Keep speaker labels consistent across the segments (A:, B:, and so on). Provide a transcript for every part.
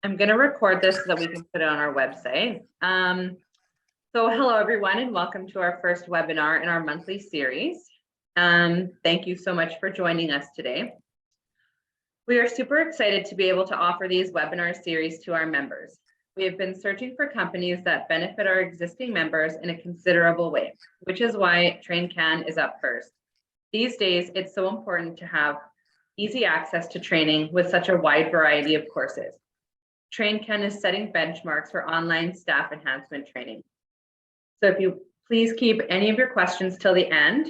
A: I'm going to record this so that we can put it on our website. So hello, everyone, and welcome to our first webinar in our monthly series. Thank you so much for joining us today. We are super excited to be able to offer these webinar series to our members. We have been searching for companies that benefit our existing members in a considerable way, which is why TrainCan is up first. These days, it's so important to have easy access to training with such a wide variety of courses. TrainCan is setting benchmarks for online staff enhancement training. So if you please keep any of your questions till the end,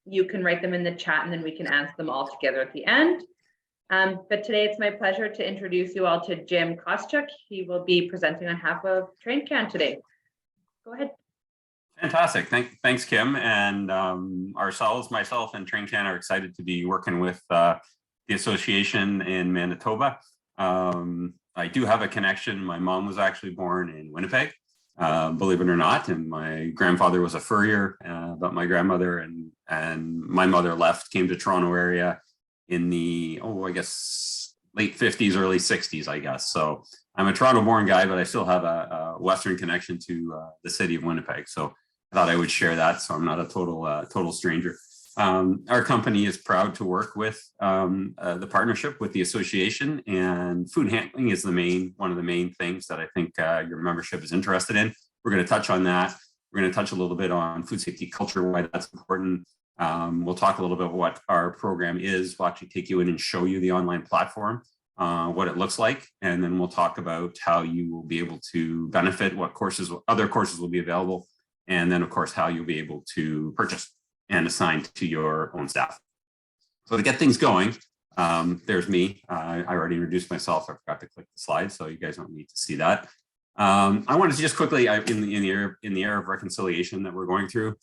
A: you can write them in the chat and then we can answer them all together at the end. But today it's my pleasure to introduce you all to Jim Koschuk. He will be presenting on behalf of TrainCan today. Go ahead.
B: Fantastic. Thanks, Kim. And myself and TrainCan are excited to be working with the association in Manitoba. I do have a connection. My mom was actually born in Winnipeg, believe it or not, and my grandfather was a furrier, but my grandmother and my mother came to Toronto area in the, I guess, late 50s, early 60s, I guess. So I'm a Toronto-born guy, but I still have a Western connection to the city of Winnipeg. So I thought I would share that, so I'm not a total stranger. Our company is proud to work with the partnership with the association, and food handling is one of the main things that I think your membership is interested in. We're going to touch on that. We're going to touch a little bit on food safety culture, why that's important. We'll talk a little bit about what our program is. We'll actually take you in and show you the online platform, what it looks like, and then we'll talk about how you will be able to benefit, what other courses will be available, and then of course how you'll be able to purchase and assigned to your own staff. So to get things going, there's me. I already introduced myself. I forgot to click the slide, so you guys don't need to see that. I wanted to just quickly, in the era of reconciliation that we're going through,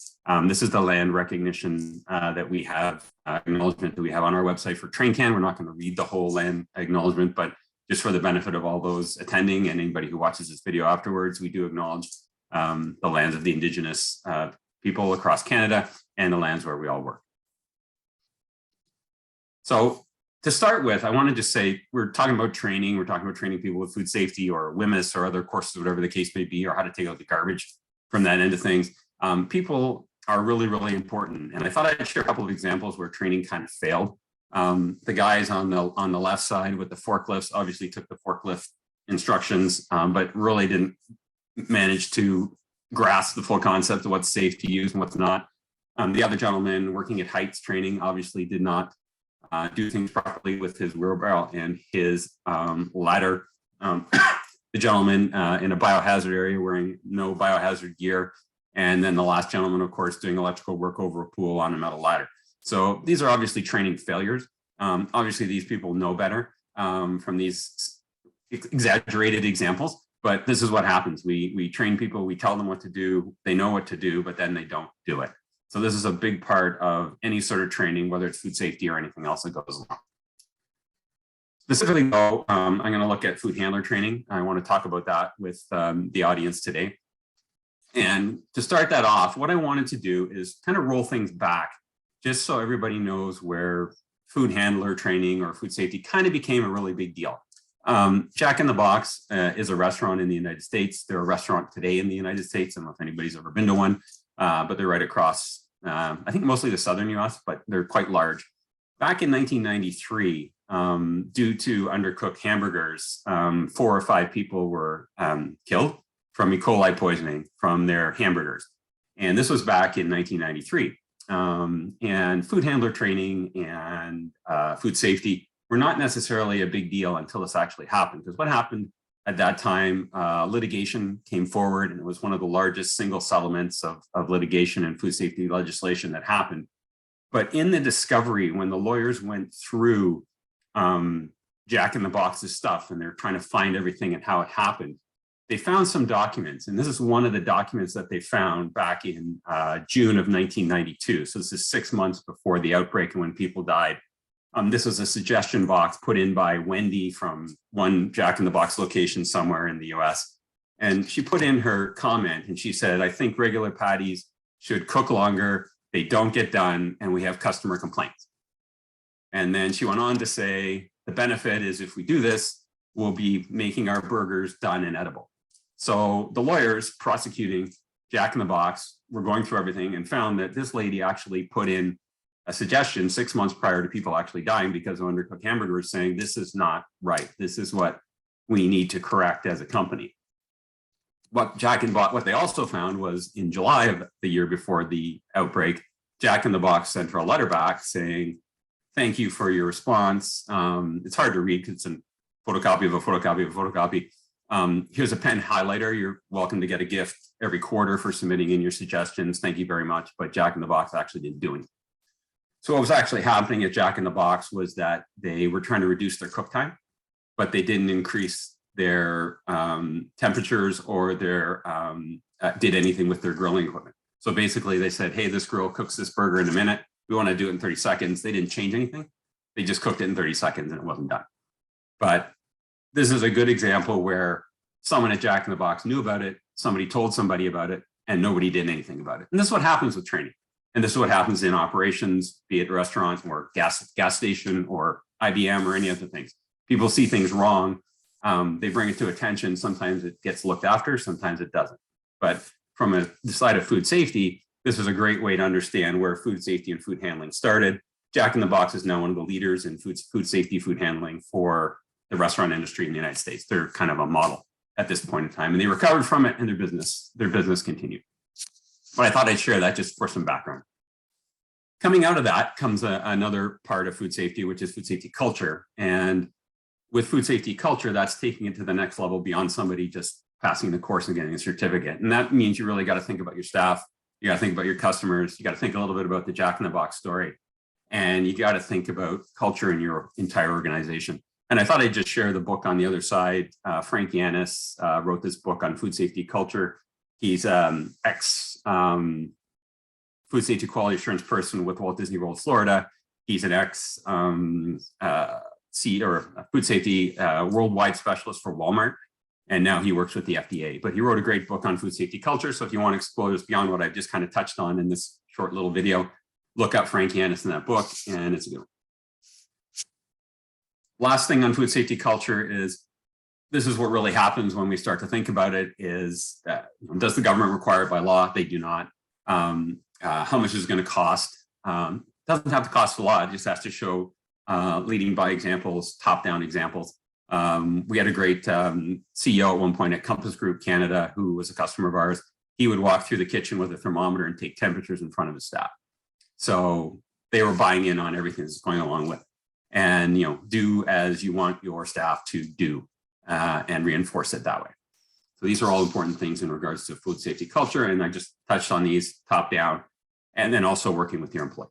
B: this is the land recognition that we have, acknowledgement that we have on our website for TrainCan. We're not going to read the whole land acknowledgement, but just for the benefit of all those attending and anybody who watches this video afterwards, we do acknowledge the lands of the Indigenous people across Canada and the lands where we all work. So to start with, I want to just say, we're talking about training. We're talking about training people with food safety or WMIS or other courses, whatever the case may be, or how to take out the garbage from that end of things. People are really, really important. And I thought I'd share a couple of examples where training kind of failed. The guys on the left side with the forklifts obviously took the forklift instructions, but really didn't manage to grasp the full concept of what's safe to use and what's not. The other gentleman working at heights training obviously did not do things properly with his wheelbarrow and his ladder. The gentleman in a biohazard area wearing no biohazard gear. And then the last gentleman, of course, doing electrical work over a pool on a metal ladder. So these are obviously training failures. Obviously, these people know better from these exaggerated examples. But this is what happens. We train people, we tell them what to do, they know what to do, but then they don't do it. So this is a big part of any sort of training, whether it's food safety or anything else that goes along. Specifically though, I'm going to look at food handler training. I want to talk about that with the audience today. And to start that off, what I wanted to do is kind of roll things back, just so everybody knows where food handler training or food safety kind of became a really big deal. Jack in the Box is a restaurant in the United States. They're a restaurant today in the United States. I don't know if anybody's ever been to one, but they're right across, I think mostly the southern US, but they're quite large. Back in 1993, due to undercooked hamburgers, 4 or 5 people were killed from E. coli poisoning from their hamburgers. And this was back in 1993. And food handler training and food safety were not necessarily a big deal until this actually happened. Because what happened at that time, litigation came forward, and it was one of the largest single settlements of litigation and food safety legislation that happened. But in the discovery, when the lawyers went through Jack in the Box's stuff and they're trying to find everything and how it happened, they found some documents. And this is one of the documents that they found back in June of 1992. So this is 6 months before the outbreak and when people died. This was a suggestion box put in by Wendy from one Jack in the Box location somewhere in the US. And she put in her comment and she said, I think regular patties should cook longer, they don't get done, and we have customer complaints. And then she went on to say, the benefit is if we do this, will be making our burgers done and edible. So the lawyers prosecuting Jack in the Box were going through everything and found that this lady actually put in a suggestion 6 months prior to people actually dying because of undercooked hamburger was saying, this is not right. This is what we need to correct as a company. What they also found was in July of the year before the outbreak, Jack in the Box sent her a letter back saying, thank you for your response. It's hard to read because it's a photocopy of a photocopy of a photocopy. Here's a pen highlighter. You're welcome to get a gift every quarter for submitting in your suggestions. Thank you very much. But Jack in the Box actually didn't do anything. So what was actually happening at Jack in the Box was that they were trying to reduce their cook time, but they didn't increase their temperatures or their did anything with their grilling equipment. So basically they said, hey, this grill cooks this burger in a minute. We want to do it in 30 seconds. They didn't change anything. They just cooked it in 30 seconds and it wasn't done. But this is a good example where someone at Jack in the Box knew about it, somebody told somebody about it, and nobody did anything about it. And this is what happens with training. And this is what happens in operations, be it restaurants or gas station or IBM or any other things. People see things wrong. They bring it to attention. Sometimes it gets looked after, sometimes it doesn't. But from the side of food safety, this is a great way to understand where food safety and food handling started. Jack in the Box is now one of the leaders in food safety, food handling for the restaurant industry in the United States. They're kind of a model at this point in time, and they recovered from it and their business continued. But I thought I'd share that just for some background. Coming out of that comes another part of food safety, which is food safety culture. And with food safety culture, that's taking it to the next level beyond somebody just passing the course and getting a certificate. And that means you really got to think about your staff. You got to think about your customers. You got to think a little bit about the Jack in the Box story. And you got to think about culture in your entire organization. And I thought I'd just share the book on the other side. Frank Yanis wrote this book on food safety culture. He's ex food safety quality assurance person with Walt Disney World, Florida. He's an ex food safety worldwide specialist for Walmart. And now he works with the FDA. But he wrote a great book on food safety culture. So if you want to explore this beyond what I've just kind of touched on in this short little video, look up Frank Yanis in that book, and it's a good one. Last thing on food safety culture is, this is what really happens when we start to think about it is, does the government require it by law? They do not. How much is it going to cost? Doesn't have to cost a lot. It just has to show leading by examples, top-down examples. We had a great CEO at one point at Compass Group Canada, who was a customer of ours. He would walk through the kitchen with a thermometer and take temperatures in front of his staff. So they were buying in on everything that's going along with it. And do as you want your staff to do and reinforce it that way. So these are all important things in regards to food safety culture. And I just touched on these top down, and then also working with your employees.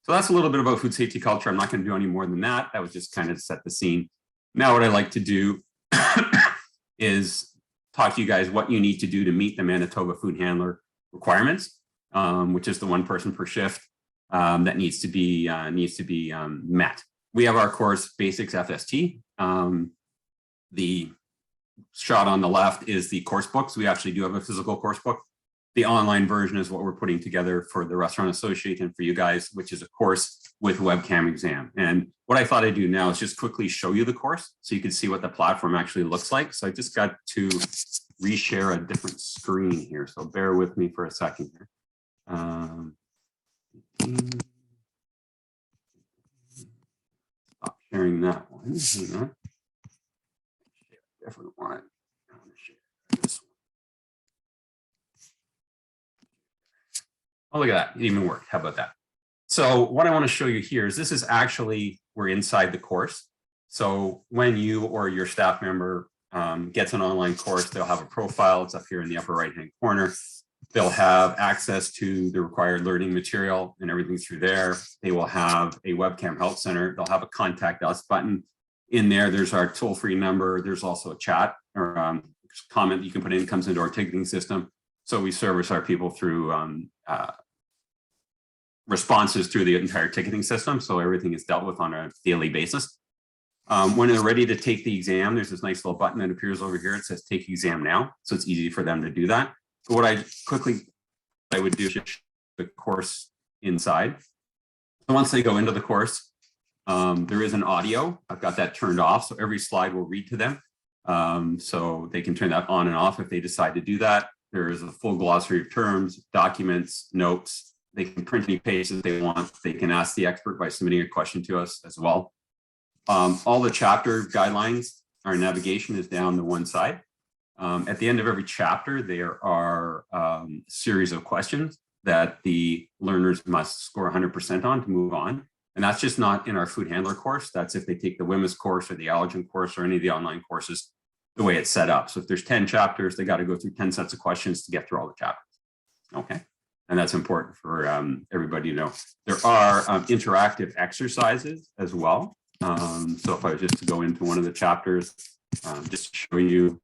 B: So that's a little bit about food safety culture. I'm not going to do any more than that. That was just kind of to set the scene. Now what I like to do is talk to you guys what you need to do to meet the Manitoba food handler requirements, which is the 1 person per shift that needs to be met. We have our course Basics FST. The shot on the left is the course books. We actually do have a physical course book. The online version is what we're putting together for the Restaurant Association and for you guys, which is a course with webcam exam. And what I thought I'd do now is just quickly show you the course so you can see what the platform actually looks like. So I just got to reshare a different screen here. So bear with me for a second here. Stop sharing that one. Hang on. Different one. I want to share this one. Oh, look at that. It even worked. How about that? So what I want to show you here is this is actually, we're inside the course. So when you or your staff member gets an online course, they'll have a profile. It's up here in the upper right-hand corner. They'll have access to the required learning material and everything through there. They will have a webcam help center. They'll have a contact us button. In there, there's our toll-free number. There's also a chat or comment you can put in, comes into our ticketing system. So we service our people through responses through the entire ticketing system. So everything is dealt with on a daily basis. When they're ready to take the exam, there's this nice little button that appears over here. It says take exam now. So it's easy for them to do that. So what I would do is just the course inside. So once they go into the course, There is an audio. I've got that turned off, so every slide will read to them. So they can turn that on and off if they decide to do that. There is a full glossary of terms, documents, notes. They can print any pages they want. They can ask the expert by submitting a question to us as well. All the chapter guidelines, our navigation is down the one side. At the end of every chapter, there are a series of questions that the learners must score 100% on to move on. And that's just not in our food handler course. That's if they take the women's course or the allergen course or any of the online courses, the way it's set up. So if there's 10 chapters, they got to go through 10 sets of questions to get through all the chapters. Okay. And that's important for everybody to know. There are interactive exercises as well. So if I was just to go into one of the chapters, just to show you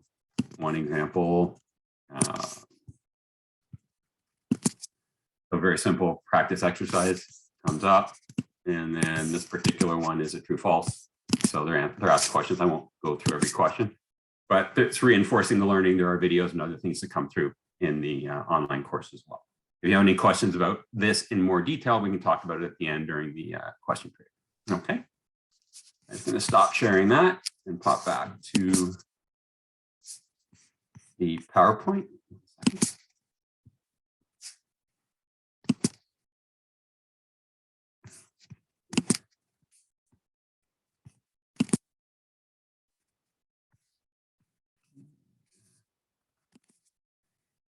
B: one example, a very simple practice exercise comes up. And then this particular one is a true false. So they're asked questions. I won't go through every question, but it's reinforcing the learning. There are videos and other things that come through in the online course as well. If you have any questions about this in more detail, we can talk about it at the end during the question period. Okay. I'm going to stop sharing that and pop back to the PowerPoint.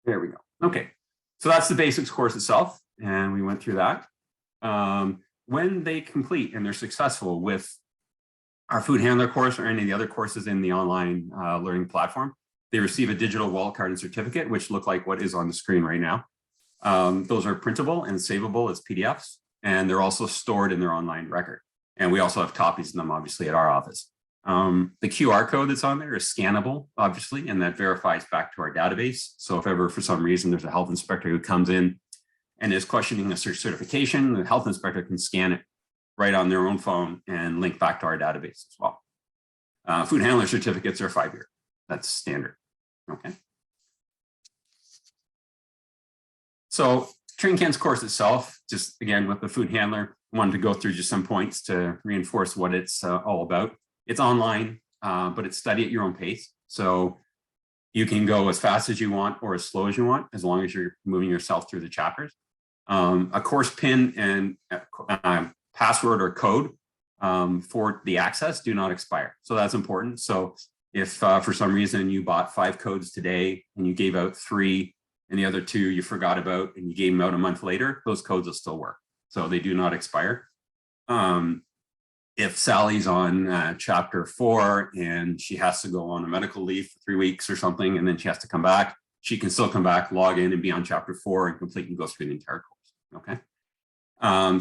B: There we go. Okay, so that's the basics course itself, and we went through that. When they complete and they're successful with our food handler course or any of the other courses in the online learning platform, they receive a digital wallet card and certificate, which look like what is on the screen right now. Those are printable and savable as PDFs, and they're also stored in their online record. And we also have copies of them, obviously, at our office. The QR code that's on there is scannable, obviously, and that verifies back to our database. So if ever for some reason there's a health inspector who comes in and is questioning a certification, the health inspector can scan it right on their own phone and link back to our database as well. Food handler certificates are 5-year. That's standard. Okay. So TrainCan's course itself, just again with the food handler, wanted to go through just some points to reinforce what it's all about. It's online, but it's study at your own pace. So you can go as fast as you want or as slow as you want, as long as you're moving yourself through the chapters. A course pin and password or code for the access do not expire. So that's important. So if for some reason you bought 5 codes today and you gave out 3 and the other 2 you forgot about and you gave them out a month later, those codes will still work. So they do not expire. If Sally's on chapter 4 and she has to go on a medical leave for 3 weeks or something, and then she has to come back, she can still come back, log in and be on chapter 4 and complete and go through the entire course. Okay.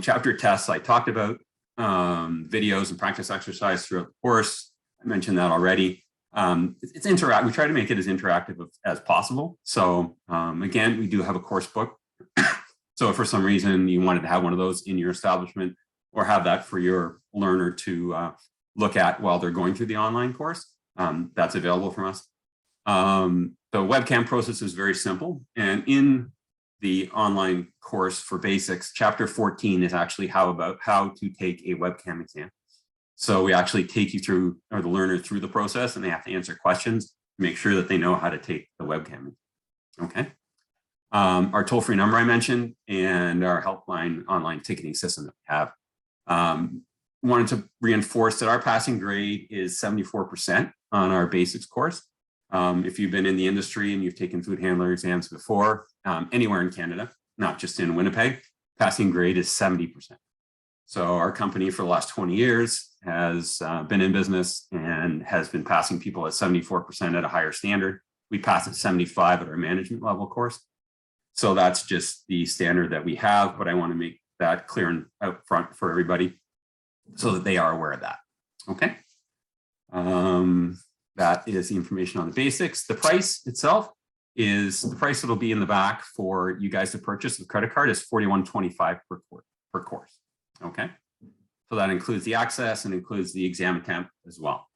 B: Chapter tests I talked about, videos and practice exercise throughout the course. I mentioned that already. It's interactive. We try to make it as interactive as possible. So again, we do have a course book. So if for some reason you wanted to have one of those in your establishment or have that for your learner to look at while they're going through the online course, that's available from us. The webcam process is very simple. And in the online course for basics, chapter 14 is actually how to take a webcam exam. So we actually take you through, or the learner through the process, and they have to answer questions to make sure that they know how to take the webcam. Okay. Our toll-free number I mentioned, and our helpline online ticketing system that we have. Wanted to reinforce that our passing grade is 74% on our basics course. If you've been in the industry and you've taken food handler exams before, anywhere in Canada, not just in Winnipeg, passing grade is 70%. So our company for the last 20 years has been in business and has been passing people at 74% at a higher standard. We pass at 75 at our management level course. So that's just the standard that we have, but I want to make that clear and out front for everybody so that they are aware of that. Okay. That is the information on the basics. The price itself is the price that'll be in the back for you guys to purchase the credit card is $41.25 per course. Okay. So that includes the access and includes the exam attempt as well.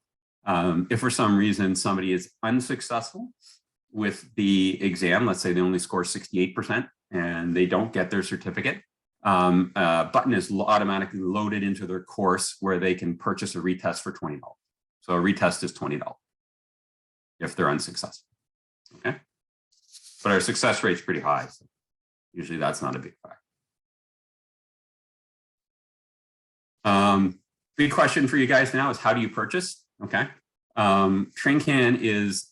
B: If for some reason somebody is unsuccessful with the exam, let's say they only score 68% and they don't get their certificate, button is automatically loaded into their course where they can purchase a retest for $20. So a retest is $20 if they're unsuccessful. Okay. But our success rate is pretty high. So usually that's not a big factor. Big question for you guys now is how do you purchase? Okay. TrainCan is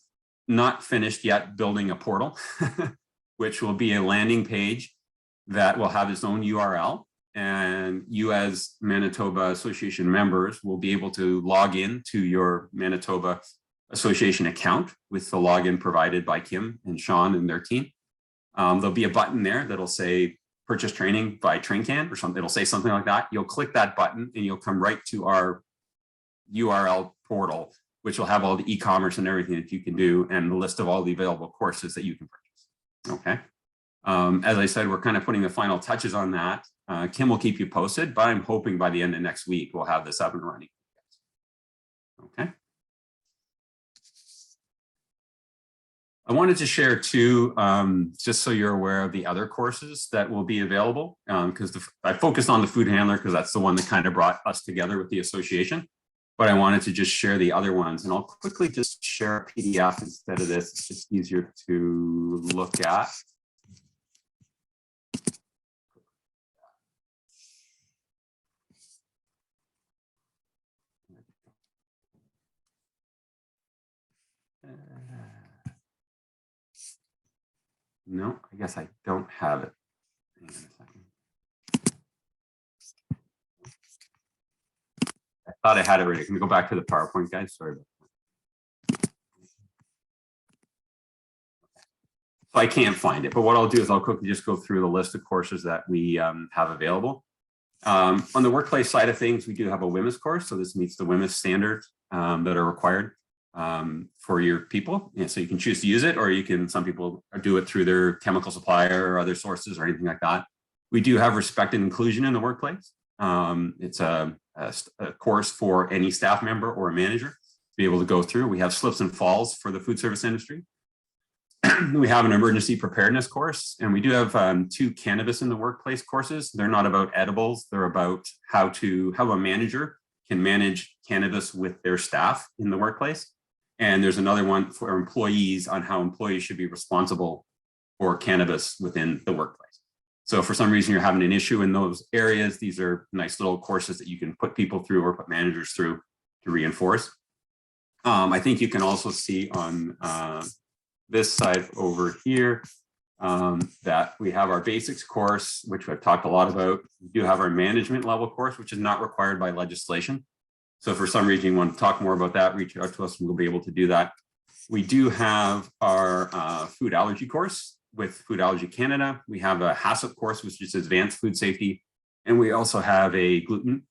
B: not finished yet building a portal, which will be a landing page that will have its own URL. And you as Manitoba Association members will be able to log in to your Manitoba Association account with the login provided by Kim and Sean and their team. There'll be a button there that'll say purchase training by TrainCan or something. It'll say something like that. You'll click that button and you'll come right to our URL portal, which will have all the e-commerce and everything that you can do and the list of all the available courses that you can purchase. Okay. As I said, we're kind of putting the final touches on that. Kim will keep you posted, but I'm hoping by the end of next week, we'll have this up and running. Okay. I wanted to share too, just so you're aware of the other courses that will be available, because I focused on the food handler because that's the one that kind of brought us together with the association. But I wanted to just share the other ones, and I'll quickly just share a PDF instead of this. It's just easier to look at. No, I guess I don't have it. Hang on a second. I thought I had it ready. Can we go back to the PowerPoint, guys? Sorry about that. So I can't find it, but what I'll do is I'll quickly just go through the list of courses that we have available. On the workplace side of things, we do have a WHMIS course. So this meets the WHMIS standards that are required for your people. And so you can choose to use it, or you can, some people do it through their chemical supplier or other sources or anything like that. We do have respect and inclusion in the workplace. It's a course for any staff member or a manager to be able to go through. We have slips and falls for the food service industry. We have an emergency preparedness course, and we do have 2 cannabis in the workplace courses. They're not about edibles. They're about how a manager can manage cannabis with their staff in the workplace. And there's another one for employees on how employees should be responsible for cannabis within the workplace. So if for some reason you're having an issue in those areas, these are nice little courses that you can put people through or put managers through to reinforce. I think you can also see on this side over here that we have our basics course, which I've talked a lot about. We do have our management level course, which is not required by legislation. So if for some reason you want to talk more about that, reach out to us and we'll be able to do that. We do have our food allergy course with Food Allergy Canada. We have a HACCP course, which is advanced food safety. And we also have a gluten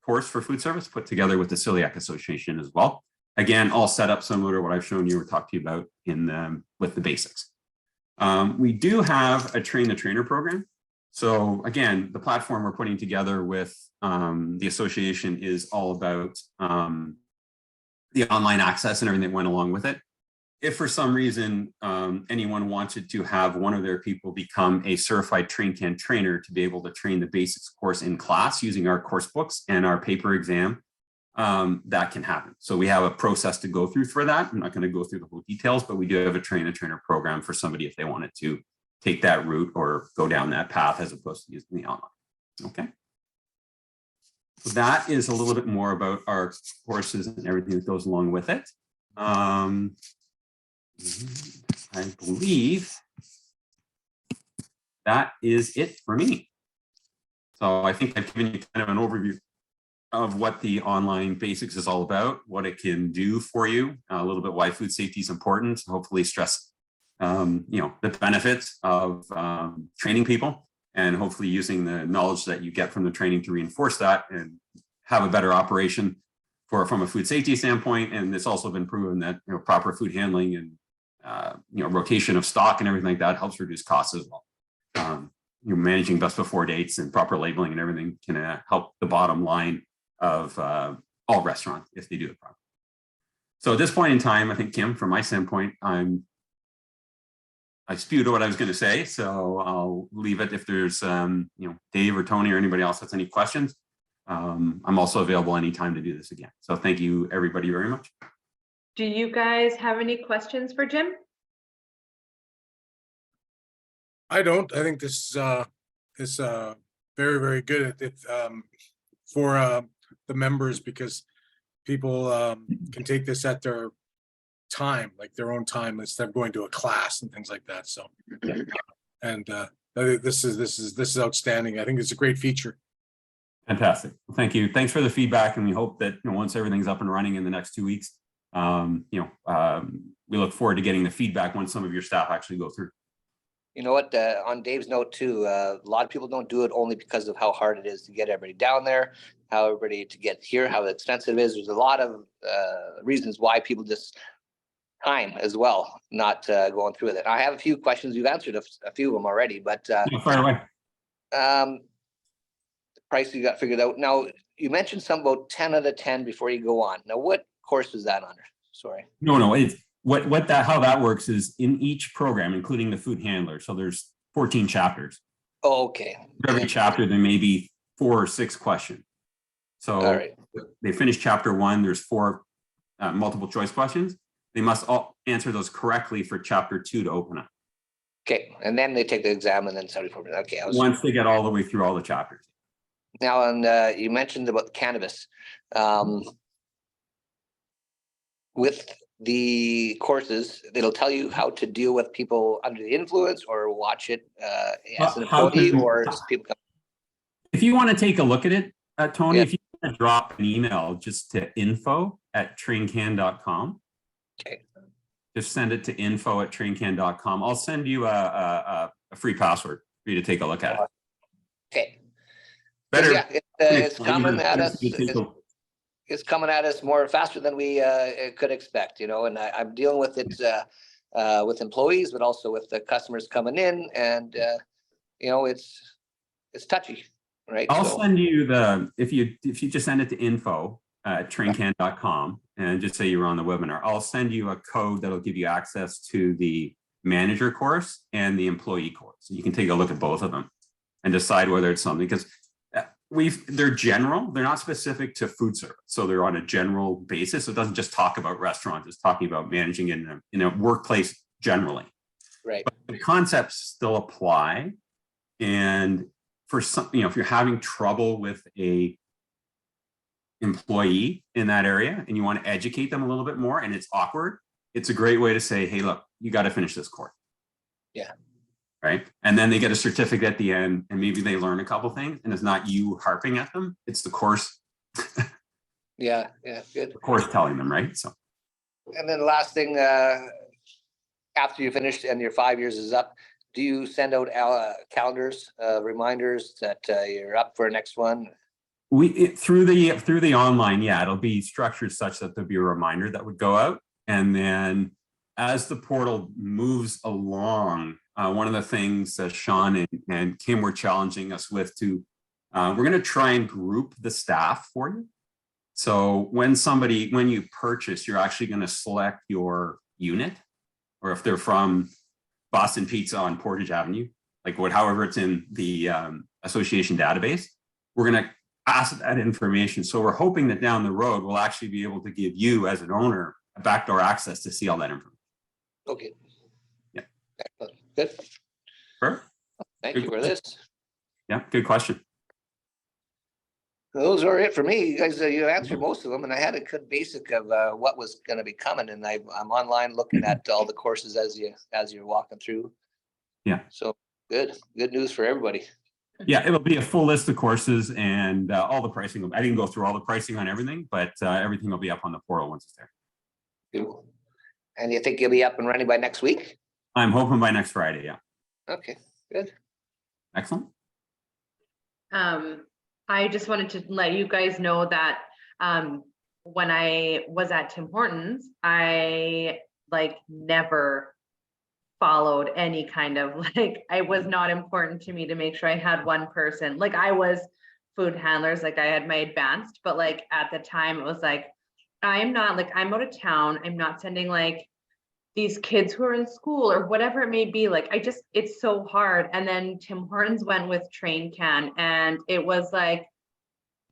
B: course for food service put together with the Celiac Association as well. Again, all set up similar to what I've shown you or talked to you about in with the basics. We do have a train the trainer program. So again, the platform we're putting together with the association is all about the online access and everything that went along with it. If for some reason anyone wanted to have one of their people become a certified TrainCan trainer to be able to train the basics course in class using our course books and our paper exam, that can happen. So we have a process to go through for that. I'm not going to go through the whole details, but we do have a trainer program for somebody if they wanted to take that route or go down that path as opposed to using the online. Okay. So that is a little bit more about our courses and everything that goes along with it. I believe that is it for me. So I think I've given you kind of an overview of what the online basics is all about, what it can do for you, a little bit why food safety is important, hopefully stress the benefits of training people and hopefully using the knowledge that you get from the training to reinforce that and have a better operation from a food safety standpoint. And it's also been proven that proper food handling and rotation of stock and everything like that helps reduce costs as well. Managing best before dates and proper labeling and everything can help the bottom line of all restaurants if they do it properly. So at this point in time, I think, Kim, from my standpoint, I'm I spewed what I was going to say, so I'll leave it. If there's, Dave or Tony or anybody else has any questions, I'm also available anytime to do this again. So thank you, everybody, very much.
A: Do you guys have any questions for Jim?
C: I don't. I think this is very, very good for the members, because people can take this at their time, like their own time, instead of going to a class and things like that. So, and this is outstanding. I think it's a great feature.
B: Fantastic. Well, thank you. Thanks for the feedback, and we hope that once everything's up and running in the next 2 weeks, we look forward to getting the feedback once some of your staff actually go through.
D: You know what, on Dave's note too, a lot of people don't do it only because of how hard it is to get everybody down there, how everybody to get here, how expensive it is. There's a lot of reasons why people just time as well, not going through it. I have a few questions. You've answered a few of them already, but
B: Fire away.
D: the price you got figured out. Now, you mentioned some about 10 out of 10 before you go on. Now, what course was that under? Sorry.
B: No, it's how that works is in each program, including the food handler. So there's 14 chapters.
D: Oh, okay.
B: For every chapter, there may be 4 or 6 questions. So
D: All right.
B: they finish chapter 1. There's 4 multiple choice questions. They must all answer those correctly for chapter 2 to open up.
D: Okay, and then they take the exam and then 74. Okay.
B: Once they get all the way through all the chapters.
D: Now, and you mentioned about cannabis. With the courses, it'll tell you how to deal with people under the influence, or watch it as an employee, or as people come.
B: If you want to take a look at it, Tony,
D: Yeah.
B: if you want to drop an email just to info@traincan.com.
D: Okay.
B: Just send it to info@traincan.com. I'll send you a free password for you to take a look at it.
D: Okay.
B: Better.
D: Yeah, it's coming at us. It's coming at us more faster than we could expect, and I'm dealing with it with employees, but also with the customers coming in, and it's touchy, right?
B: I'll send you if you just send it to info@traincan.com and just say you're on the webinar, I'll send you a code that'll give you access to the manager course and the employee course. You can take a look at both of them and decide whether it's something, because they're general, they're not specific to food service. So they're on a general basis. It doesn't just talk about restaurants, it's talking about managing in a workplace generally.
D: Right.
B: But the concepts still apply. And for some, if you're having trouble with a employee in that area and you want to educate them a little bit more and it's awkward, it's a great way to say, hey, look, you got to finish this course.
D: Yeah.
B: Right. And then they get a certificate at the end, and maybe they learn a couple things, and it's not you harping at them, it's the course.
D: Yeah, good.
B: The course telling them, right? So.
D: And then the last thing, after you finish and your 5 years is up, do you send out calendars, reminders that you're up for next one?
B: Through the online, yeah, it'll be structured such that there'll be a reminder that would go out. And then as the portal moves along, one of the things that Sean and Kim were challenging us with we're going to try and group the staff for you. So when you purchase, you're actually going to select your unit, or if they're from Boston Pizza on Portage Avenue, however it's in the association database, we're going to ask that information. So we're hoping that down the road, we'll actually be able to give you as an owner a backdoor access to see all that information.
D: Okay.
B: Yeah.
D: Excellent. Good.
B: Sure.
D: Thank you for this.
B: Yeah, good question.
D: Those are it for me. You guys, you answered most of them, and I had a good basic of what was going to be coming, and I'm online looking at all the courses as you're walking through.
B: Yeah.
D: So good news for everybody.
B: Yeah, it'll be a full list of courses and all the pricing. I didn't go through all the pricing on everything, but everything will be up on the portal once it's there.
D: Cool. And you think you'll be up and running by next week?
B: I'm hoping by next Friday. Yeah.
D: Okay. Good.
B: Excellent.
A: I just wanted to let you guys know that when I was at Tim Hortons, I never followed any kind of it was not important to me to make sure I had one person. I was food handlers, I had my advanced, but at the time it was I'm not I'm out of town. I'm not sending these kids who are in school or whatever it may be, like, it's so hard. And then Tim Hortons went with TrainCan, and it was like,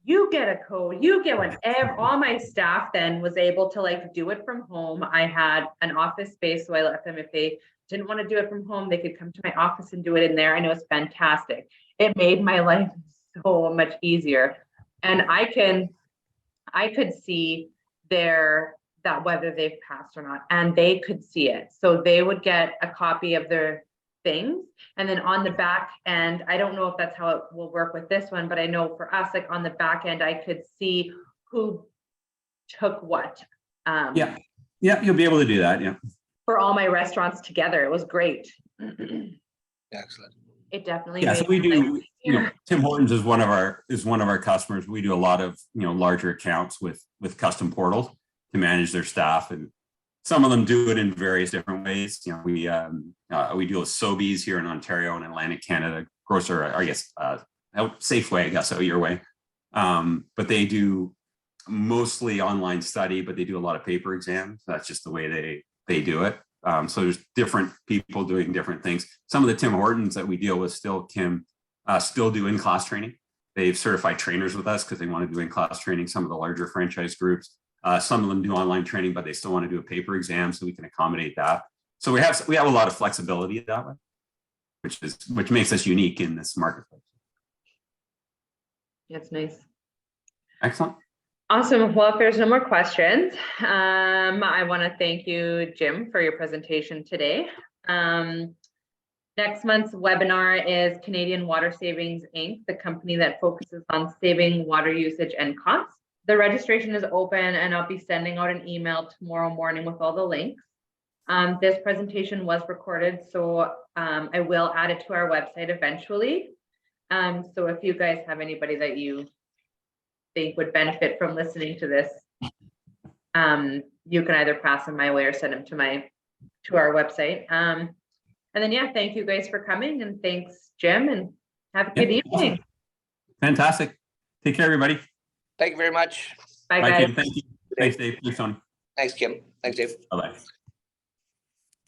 A: you get a code, you get one. All my staff then was able to like do it from home. I had an office space, so I let them, if they didn't want to do it from home, they could come to my office and do it in there. I know it's fantastic. It made my life so much easier. And I could see that whether they've passed or not, and they could see it. So they would get a copy of their things, and then on the back end, I don't know if that's how it will work with this one, but I know for us, like on the back end, I could see who took what.
B: Yeah, you'll be able to do that. Yeah.
A: For all my restaurants together, it was great.
D: Excellent.
A: It definitely.
B: Yeah, so we
A: made my life
B: do. You know, Tim Hortons is one of our customers. We do a lot of larger accounts with custom portals to manage their staff, and some of them do it in various different ways. You know, we deal with Sobeys here in Ontario and Atlantic Canada, grocer, I guess, Safeway, I guess, out your way. But they do mostly online study, but they do a lot of paper exams. That's just the way they do it. So there's different people doing different things. Some of the Tim Hortons that we deal with still do in-class training. They've certified trainers with us because they want to do in-class training. Some of the larger franchise groups, some of them do online training, but they still want to do a paper exam, so we can accommodate that. So we have a lot of flexibility that way, which makes us unique in this marketplace.
A: That's nice.
B: Excellent.
A: Awesome. Well, if there's no more questions, I want to thank you, Jim, for your presentation today. Next month's webinar is Canadian Water Savings Inc., the company that focuses on saving water usage and costs. The registration is open, and I'll be sending out an email tomorrow morning with all the links. This presentation was recorded, so I will add it to our website eventually. So if you guys have anybody that you think would benefit from listening to this, you can either pass them my way or send them to our website. And then, yeah, thank you guys for coming, and thanks, Jim, and have a good evening.
B: Awesome. Fantastic. Take care, everybody.
D: Thank you very much.
A: Bye,
B: Bye,
A: guys.
B: Kim. Thank you. Thanks, Dave. Thanks, Tony.
D: Thanks, Kim. Thanks, Dave.
B: Bye-bye.